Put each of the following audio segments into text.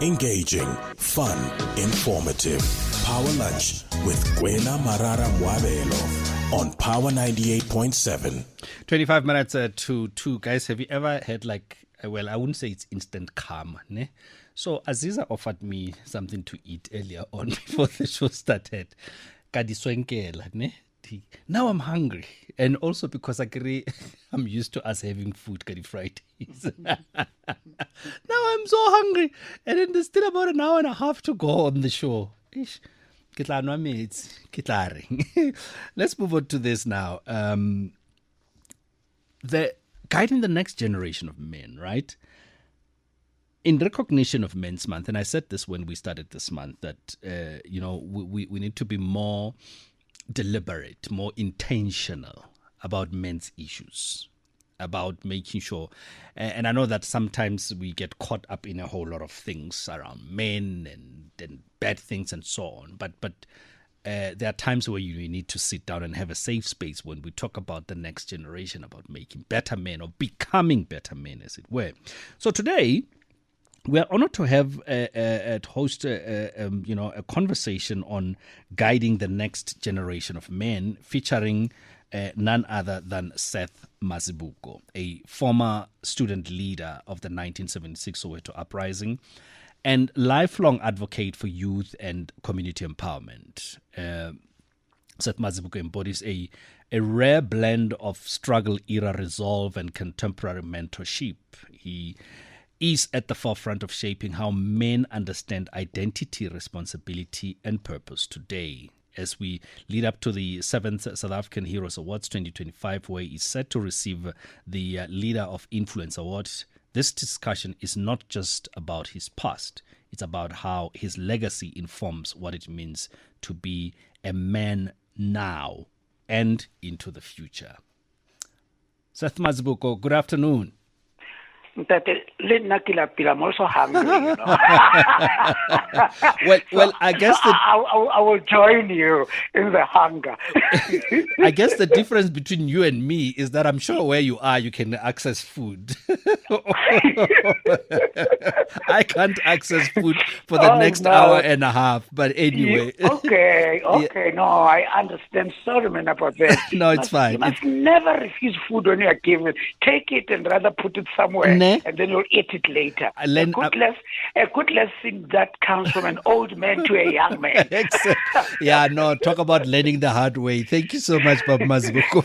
Engaging, fun, informative. Power Lunch with Kwena Moabelo on Power 98.7. 25 minutes to 2. Guys, have you ever had I wouldn't say it's instant karma, ne? So Aziza offered me something to eat earlier on before the show started. Kadiswenkela, ne? Now I'm hungry. And also because I'm used to us having food Kadi Fridays. Now I'm so hungry. And then there's still about an hour and a half to go on the show. Ish. Let's move on to this now. The guiding the next generation of men, right? In recognition of Men's Month, and I said this when we started this month, that we need to be more deliberate, more intentional about men's issues, about making sure. And I know that sometimes we get caught up in a whole lot of things around men and bad things and so on. But there are times where you need to sit down and have a safe space when we talk about the next generation, about making better men or becoming better men, as it were. So today, we are honored to have host a conversation on guiding the next generation of men, featuring none other than Seth Mazibuko, a former student leader of the 1976 Soweto Uprising and lifelong advocate for youth and community empowerment. Seth Mazibuko embodies a rare blend of struggle-era resolve and contemporary mentorship. He is at the forefront of shaping how men understand identity, responsibility, and purpose today. As we lead up to the 7th South African Heroes Awards 2025, where he's set to receive the Leader of Influence Award, this discussion is not just about his past. It's about how his legacy informs what it means to be a man now and into the future. Seth Mazibuko, good afternoon. I'm also hungry, well, I guess I will join you in the hunger. I guess the difference between you and me is that I'm sure where you are, you can access food. I can't access food for the next hour and a half. But anyway. Okay. Yeah. No, I understand. Sorry, man, about that. No, it's fine. You must never refuse food when you are given. Take it and rather put it somewhere. And then you'll eat it later. A good lesson that comes from an old man to a young man. Yeah, no, talk about learning the hard way. Thank you so much, Bob Mazibuko,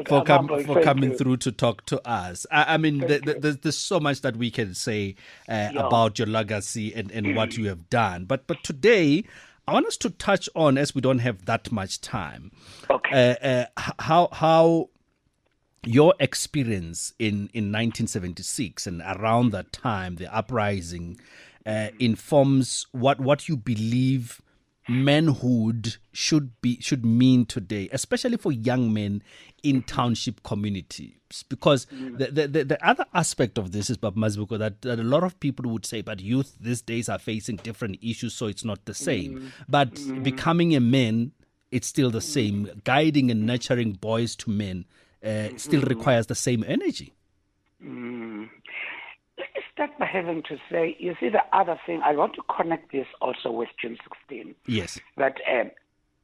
for coming through to talk to us. I mean, there's so much that we can say about your legacy and what you have done. But today, I want us to touch on, as we don't have that much time, how your experience in 1976 and around that time, the uprising, informs what you believe manhood should mean today, especially for young men in township communities. Because the other aspect of this is, Bab Mazibuko, that a lot of people would say, but youth these days are facing different issues, so it's not the same. But becoming a man, it's still the same. Guiding and nurturing boys to men still requires the same energy. Let me start by having to say, you see, the other thing, I want to connect this also with June 16. Yes. That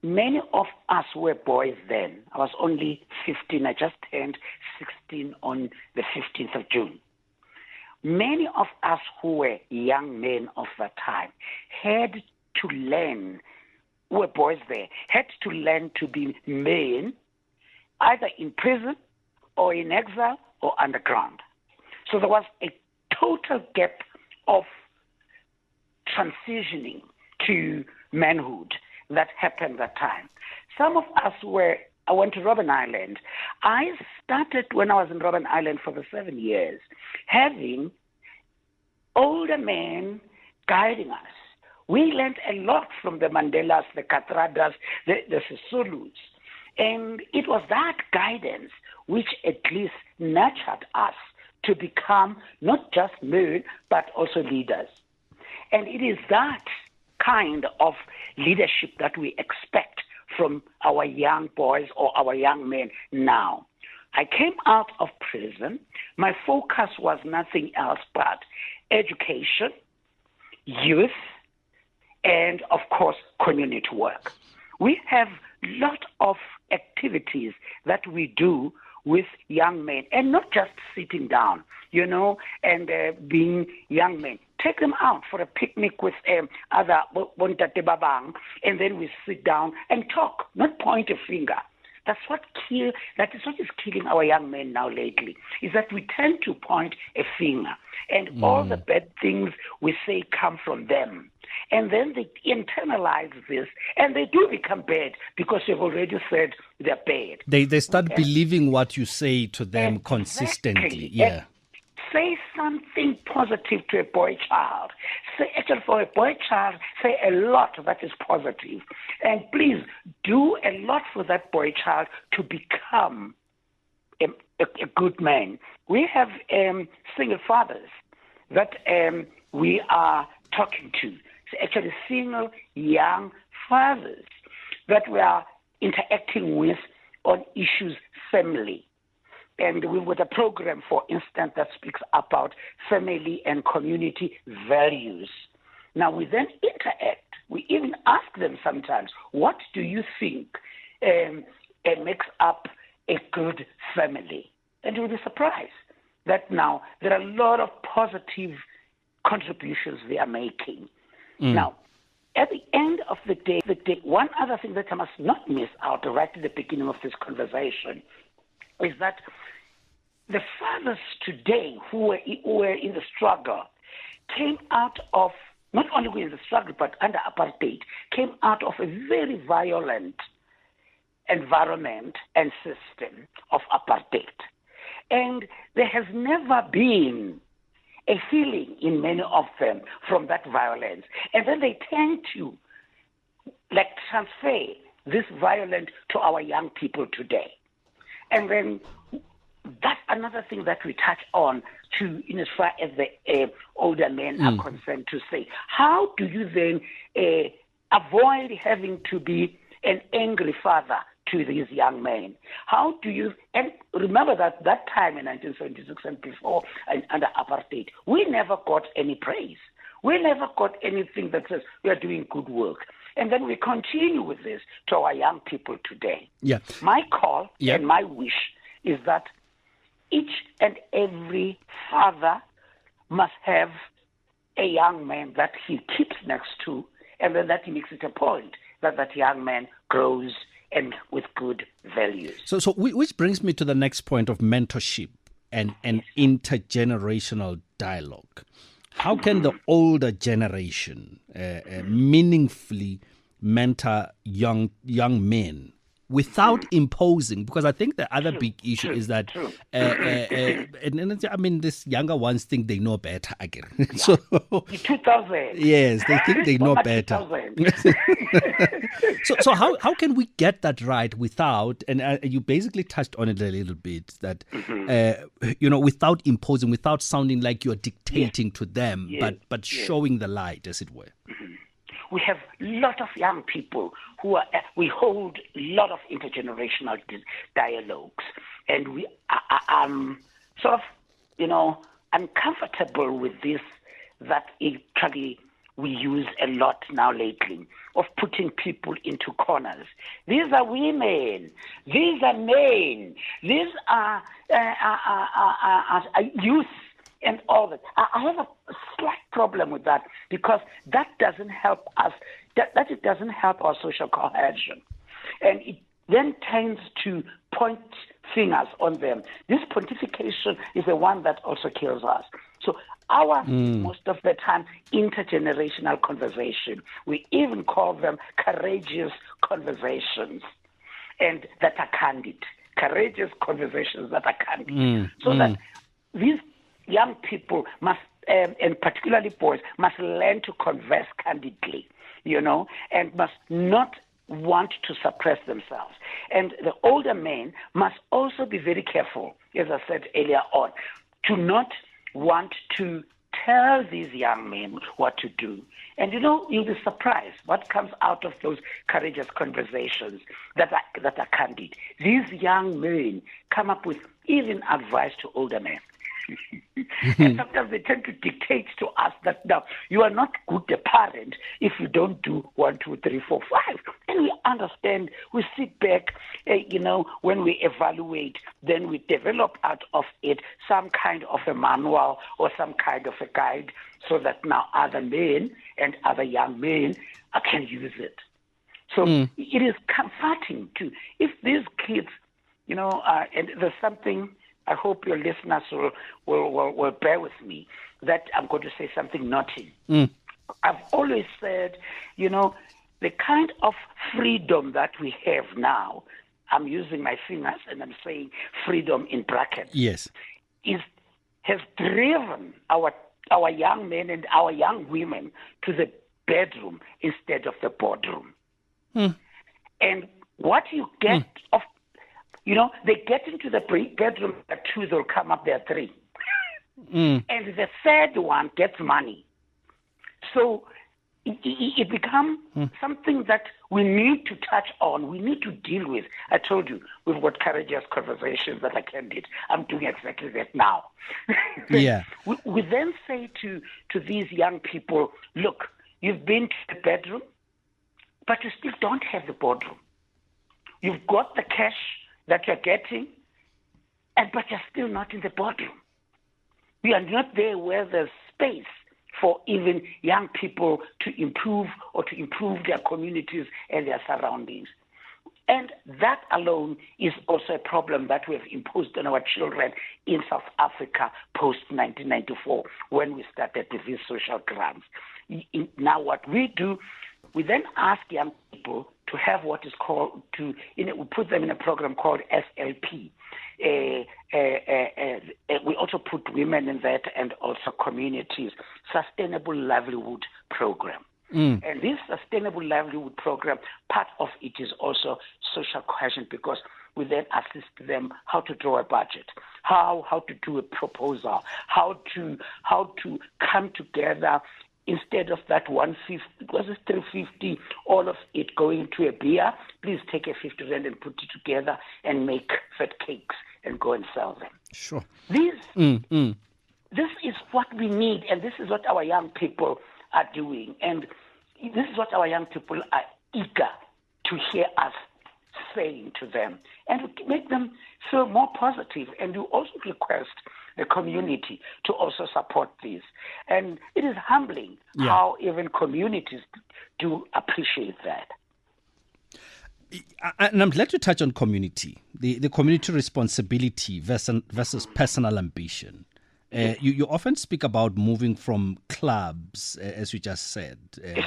many of us were boys then. I was only 15. I just turned 16 on the 15th of June. Many of us who were young men of that time had to learn, were boys there, had to learn to be men, either in prison or in exile or underground. So there was a total gap of transitioning to manhood that happened that time. Some of us I went to Robben Island. I started when I was in Robben Island for the 7 years, having older men guiding us. We learned a lot from the Mandelas, the Katradas, the Sisulus. And it was that guidance which at least nurtured us to become not just men, but also leaders. And it is that kind of leadership that we expect from our young boys or our young men now. I came out of prison. My focus was nothing else but education, youth, and of course, community work. We have a lot of activities that we do with young men, and not just sitting down, and being young men. Take them out for a picnic with other bontate babang, and then we sit down and talk, not point a finger. That is what is killing our young men now lately, is that we tend to point a finger, and all the bad things we say come from them. And then they internalize this, and they do become bad because you've already said they're bad. They start believing what you say to them consistently. Yeah. Say something positive to a boy child. Actually, for a boy child, say a lot that is positive. And please do a lot for that boy child to become a good man. We have single fathers that we are talking to. It's actually single young fathers that we are interacting with on issues family. And we've got a program, for instance, that speaks about family and community values. Now, we then interact. We even ask them sometimes, what do you think makes up a good family? And you'll be surprised that now there are a lot of positive contributions they are making. Now, at the end of the day, one other thing that I must not miss out right at the beginning of this conversation is that the fathers today who were in the struggle came out of, not only in the struggle, but under apartheid, came out of a very violent environment and system of apartheid. And there has never been a healing in many of them from that violence. And then they tend to transfer this violence to our young people today. And then that's another thing that we touch on to, in as far as the older men are concerned, to say, how do you then avoid having to be an angry father to these young men? How do you, and remember that time in 1976 and before, and under apartheid, we never got any praise. We never got anything that says we are doing good work. And then we continue with this to our young people today. Yeah. My call and my wish is that each and every father must have a young man that he keeps next to, and then that he makes it a point that young man grows and with good values. So which brings me to the next point of mentorship and intergenerational dialogue. How can the older generation meaningfully mentor young men without imposing? Because I think the other big issue is that, this younger ones think they know better again. So, 2000. Yes, they think they know better. So how can we get that right without, and you basically touched on it a little bit, that, without imposing, without sounding like you're dictating to them, but showing the light, as it were. We have a lot of young people we hold a lot of intergenerational dialogues, and we are sort of, uncomfortable with this, that actually we use a lot now lately, of putting people into corners. These are women. These are men. These are youth. And all that. I have a slight problem with that, because that doesn't help us, that it doesn't help our social cohesion. And it then tends to point fingers on them. This pontification is the one that also kills us. So our, most of the time, intergenerational conversation, we even call them courageous conversations, and that are candid. Courageous conversations that are candid. So that these young people must, and particularly boys, must learn to converse candidly, and must not want to suppress themselves. And the older men must also be very careful, as I said earlier on, to not want to tell these young men what to do. And you'll be surprised what comes out of those courageous conversations that are candid. These young men come up with even advice to older men. And sometimes they tend to dictate to us that now you are not good a parent if you don't do 1, 2, 3, 4, 5. And we understand, we sit back, when we evaluate, then we develop out of it some kind of a manual or some kind of a guide so that now other men and other young men can use it. So it is comforting too. If these kids, and there's something, I hope your listeners will bear with me, that I'm going to say something naughty. I've always said, the kind of freedom that we have now, I'm using my fingers and I'm saying freedom in brackets. Yes. Has driven our young men and our young women to the bedroom instead of the boardroom. And what you get they get into the bedroom at 2, they'll come up there 3. And the third one gets money. So it becomes something that we need to touch on, we need to deal with. I told you, we've got courageous conversations that I can do. I'm doing exactly that now. Yeah. We then say to these young people, look, you've been to the bedroom, but you still don't have the boardroom. You've got the cash that you're getting, but you're still not in the boardroom. We are not there where there's space for even young people to improve their communities and their surroundings. And that alone is also a problem that we have imposed on our children in South Africa post-1994 when we started with these social grants. Now what we do, we then ask young people to have what is called, we put them in a program called SLP. We also put women in that and also communities, Sustainable Livelihood Program. And this Sustainable Livelihood Program, part of it is also social cohesion, because we then assist them how to draw a budget, how to do a proposal, how to come together. Instead of that 150, was it 350, all of it going to a beer, please take a 50 rand and put it together and make fat cakes and go and sell them. Sure. This is what we need, and this is what our young people are doing. And this is what our young people are eager to hear us saying to them, and to make them feel more positive. And you also request the community to also support this. And it is humbling how even communities do appreciate that. And I'm glad to touch on community, the community responsibility versus personal ambition. You often speak about moving from clubs, as you just said,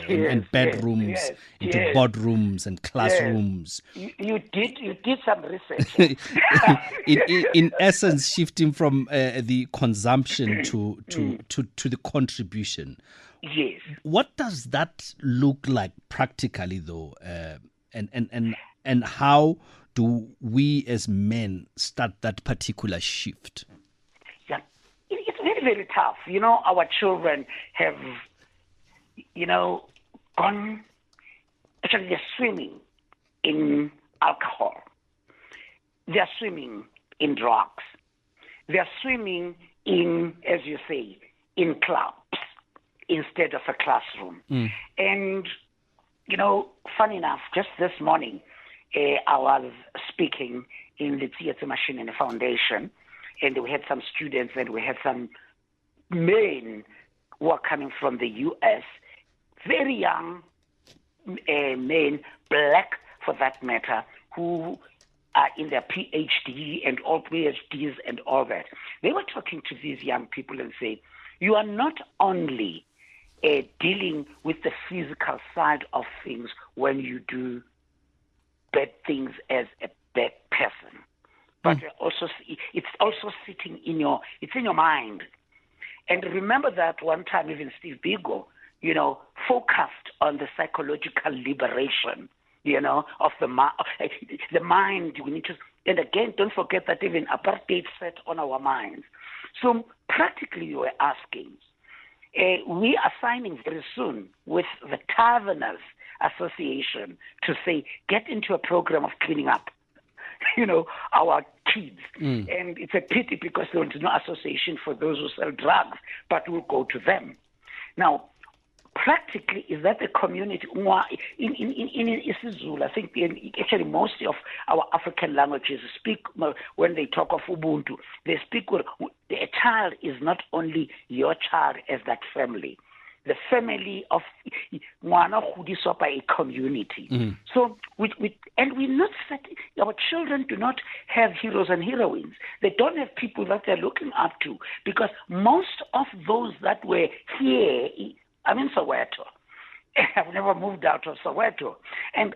and bedrooms into boardrooms and classrooms. You did some research. in essence, shifting from the consumption to the contribution. Yes. What does that look like practically, though, and how do we as men start that particular shift? It's very, very tough. Our children have, gone, actually they're swimming in alcohol. They're swimming in drugs. They're swimming in, as you say, in clubs instead of a classroom. And, funny enough, just this morning, I was speaking in the Theatre Machine in the Foundation, and we had some students and we had some men who are coming from the U.S., very young men, black for that matter, who are in their PhD and all PhDs and all that. They were talking to these young people and saying, you are not only dealing with the physical side of things when you do bad things as a bad person, but it's also sitting in your mind. And remember that one time even Steve Biko, focused on the psychological liberation, of the mind. We need to, and again, don't forget that even apartheid sat on our minds. So practically, you were asking. We are signing very soon with the Taverners Association to say, get into a program of cleaning up. our kids. And it's a pity because there is no association for those who sell drugs, but we'll go to them. Now, practically, is that the community in isiZulu? I think actually most of our African languages speak, when they talk of Ubuntu, they speak with a child is not only your child as that family, the family of Mwana Khudiswa by a community. So we're not our children do not have heroes and heroines. They don't have people that they're looking up to, because most of those that were here, I'm in Soweto. I've never moved out of Soweto. And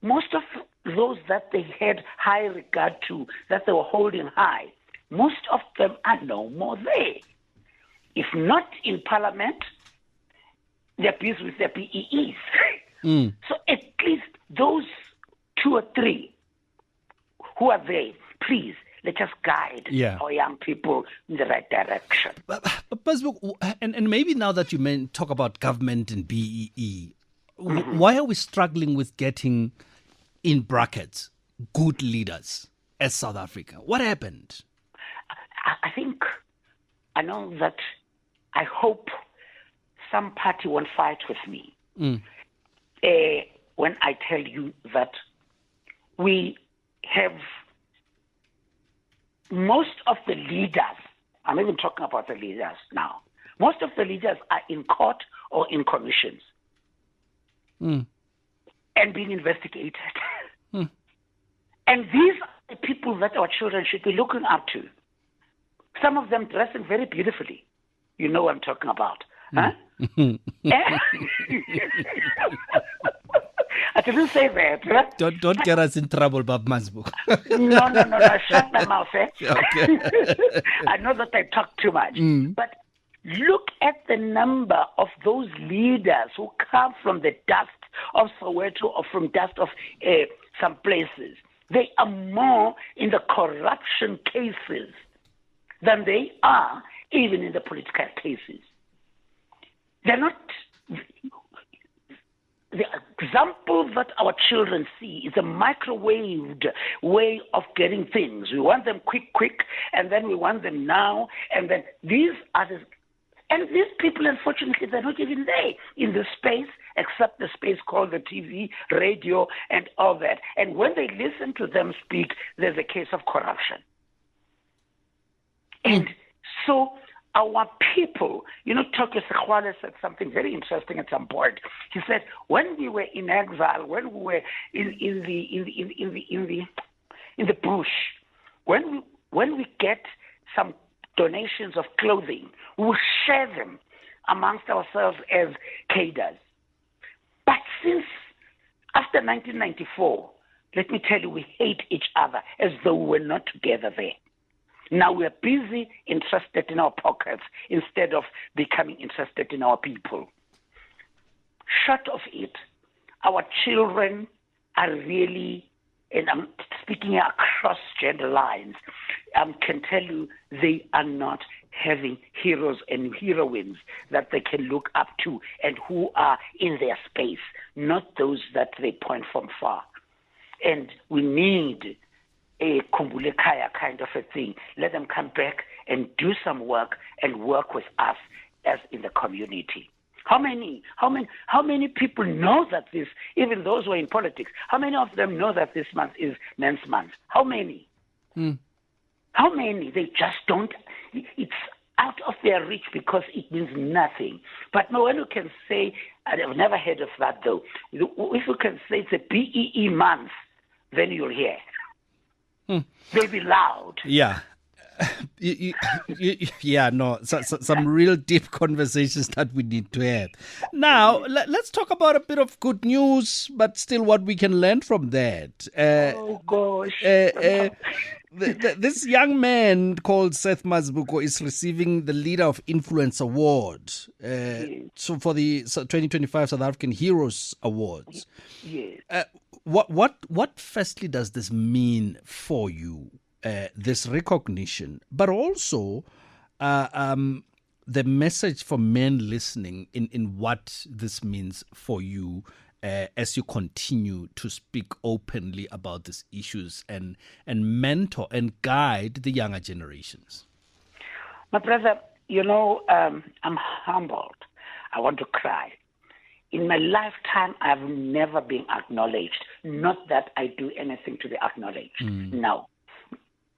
most of those that they had high regard to, that they were holding high, most of them are no more there. If not in Parliament, they're busy with their PEEs. So at least those 2 or 3 who are there, please, let us guide our young people in the right direction. But and maybe now that you talk about government and BEE, why are we struggling with getting, in brackets, good leaders as South Africa? What happened? I know that I hope some party won't fight with me when I tell you that we have most of the leaders, I'm even talking about the leaders now, most of the leaders are in court or in commissions and being investigated. And these are the people that our children should be looking up to. Some of them dressing very beautifully. You know what I'm talking about. Huh? I didn't say that. Huh? Don't get us in trouble, Bob Mazbuk. No. Shut my mouth. Okay. I know that I talk too much. But look at the number of those leaders who come from the dust of Soweto or from dust of some places. They are more in the corruption cases than they are even in the political cases. They're not. The example that our children see is a microwaved way of getting things. We want them quick, and then we want them now, and then these people, unfortunately, they're not even there in the space, except the space called the TV, radio, and all that. And when they listen to them speak, there's a case of corruption. And so our people, Tokyo Sekhwale said something very interesting at some point. He said, when we were in exile, when we were in the bush, when we get some donations of clothing, we will share them amongst ourselves as cadres. But since after 1994, let me tell you, we hate each other as though we were not together there. Now we are busy interested in our pockets instead of becoming interested in our people. Short of it, our children are really, and I'm speaking across gender lines, can tell you they are not having heroes and heroines that they can look up to and who are in their space, not those that they point from far. And we need a Kumbule Kaya kind of a thing. Let them come back and do some work and work with us as in the community. How many people know that this, even those who are in politics, how many of them know that this month is Men's Month? How many? How many? They just don't. It's out of their reach because it means nothing. But no one who can say, I've never heard of that though. If you can say it's a BEE month, then you'll hear. They'll be loud. Yeah. Some real deep conversations that we need to have. Now, let's talk about a bit of good news, but still what we can learn from that. Oh, gosh. This young man called Seth Mazbuko is receiving the Leader of Influence Award so for the 2025 South African Heroes Awards. Yes. What firstly does this mean for you, this recognition, but also the message for men listening in what this means for you as you continue to speak openly about these issues and mentor and guide the younger generations? My brother, I'm humbled. I want to cry. In my lifetime, I've never been acknowledged. Not that I do anything to be acknowledged. No.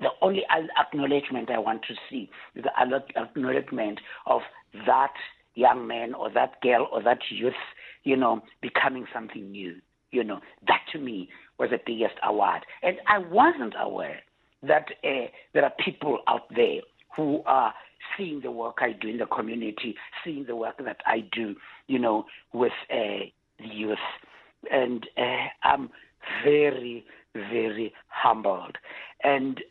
The only acknowledgement I want to see is the acknowledgement of that young man or that girl or that youth, becoming something new. That to me was the biggest award. And I wasn't aware that there are people out there who are seeing the work I do in the community, seeing the work that I do, with the youth. And I'm very, very humbled. And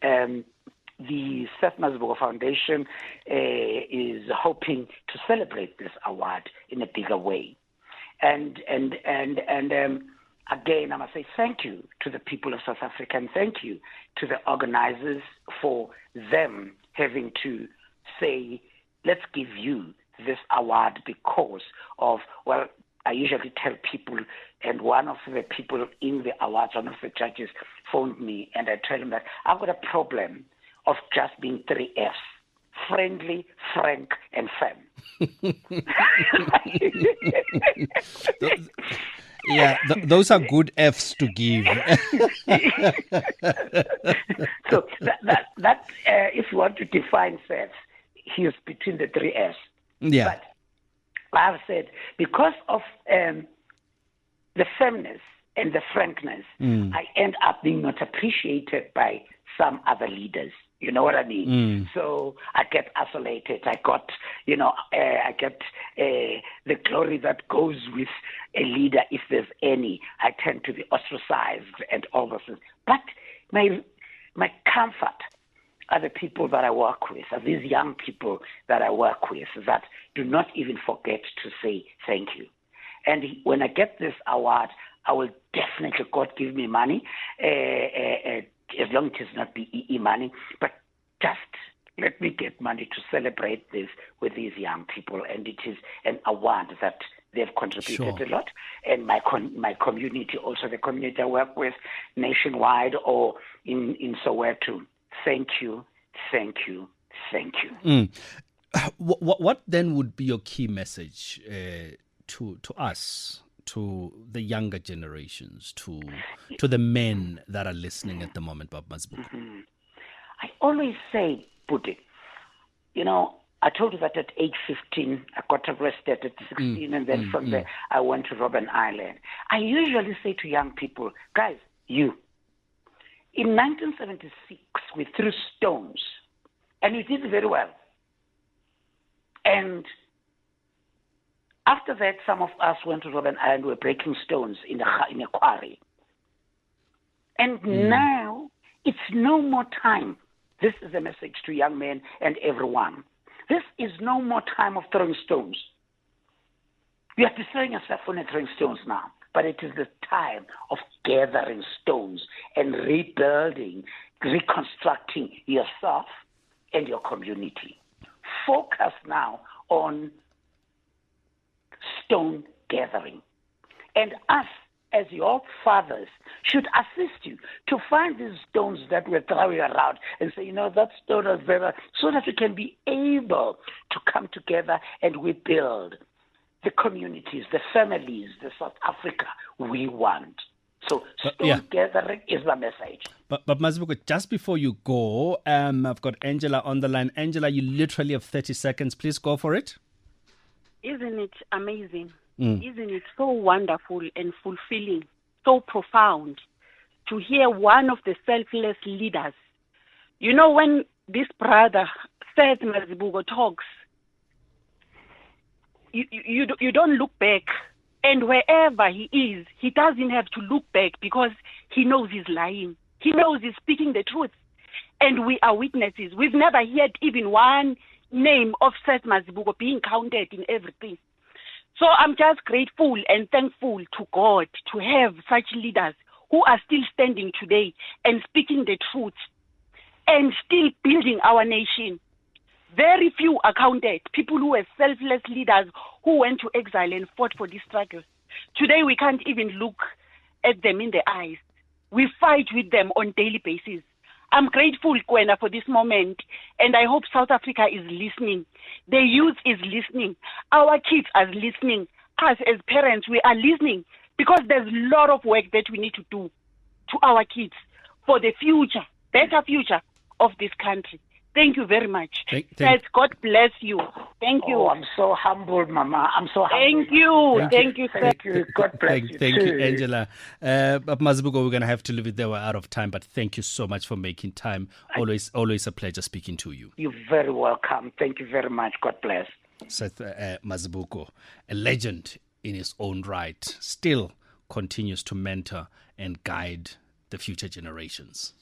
the Seth Mazibuko Foundation is hoping to celebrate this award in a bigger way. And again, I must say thank you to the people of South Africa, and thank you to the organizers for them having to say, let's give you this award because of, I usually tell people, and one of the people in the awards, one of the judges phoned me, and I tell him that I've got a problem of just being 3 Fs: friendly, frank, and femme. Those are good Fs to give. So that if you want to define Seth, he is between the 3 Fs. Yeah. But I've said, because of the firmness and the frankness, I end up being not appreciated by some other leaders. You know what I mean? So I get isolated. I get the glory that goes with a leader, if there's any. I tend to be ostracized and all those things. But my comfort are the people that I work with, are these young people that I work with that do not even forget to say thank you. And when I get this award, I will definitely, God give me money, as long as it's not BEE money, but just let me get money to celebrate this with these young people. And it is an award that they've contributed a lot. And my community, also the community I work with nationwide or in Soweto, thank you, thank you, thank you. What then would be your key message to us, to the younger generations, to the men that are listening at the moment, Bob Mazibuko? I always say, Puti, I told you that at age 15, I got arrested at 16, and then from there, I went to Robben Island. I usually say to young people, guys, in 1976, we threw stones, and we did very well. And after that, some of us went to Robben Island, were breaking stones in a quarry. And now, it's no more time. This is a message to young men and everyone. This is no more time of throwing stones. You have to throw yourself when you're throwing stones now. But it is the time of gathering stones and rebuilding, reconstructing yourself and your community. Focus now on stone gathering. And us, as your fathers, should assist you to find these stones that we're throwing around and say, that stone is better, so that we can be able to come together and rebuild the communities, the families, the South Africa we want. So stone gathering is the message. But Mazibuko, just before you go, I've got Angela on the line. Angela, you literally have 30 seconds. Please go for it. Isn't it amazing? Isn't it so wonderful and fulfilling, so profound to hear one of the selfless leaders? When this brother, Seth Mazibuko, talks, you don't look back. And wherever he is, he doesn't have to look back because he knows he's lying. He knows he's speaking the truth. And we are witnesses. We've never heard even one name of Seth Mazibuko being counted in everything. So I'm just grateful and thankful to God to have such leaders who are still standing today and speaking the truth and still building our nation. Very few are counted, people who were selfless leaders who went to exile and fought for this struggle. Today we can't even look at them in the eyes. We fight with them on daily basis. I'm grateful, Kwena, for this moment, and I hope South Africa is listening. The youth is listening. Our kids are listening. Us as parents, we are listening, because there's a lot of work that we need to do to our kids for the future, better future of this country. Thank you very much. God bless you. Thank you. Oh, I'm so humbled, Mama. I'm so humbled. Thank you. Thank you, sir. Thank you. God bless you. Thank too. you, Angela. Mazibuko, we're going to have to leave it there. We're out of time, but thank you so much for making time. Always a pleasure speaking to you. You're very welcome. Thank you very much. God bless. Seth Mazibuko, a legend in his own right, still continues to mentor and guide the future generations.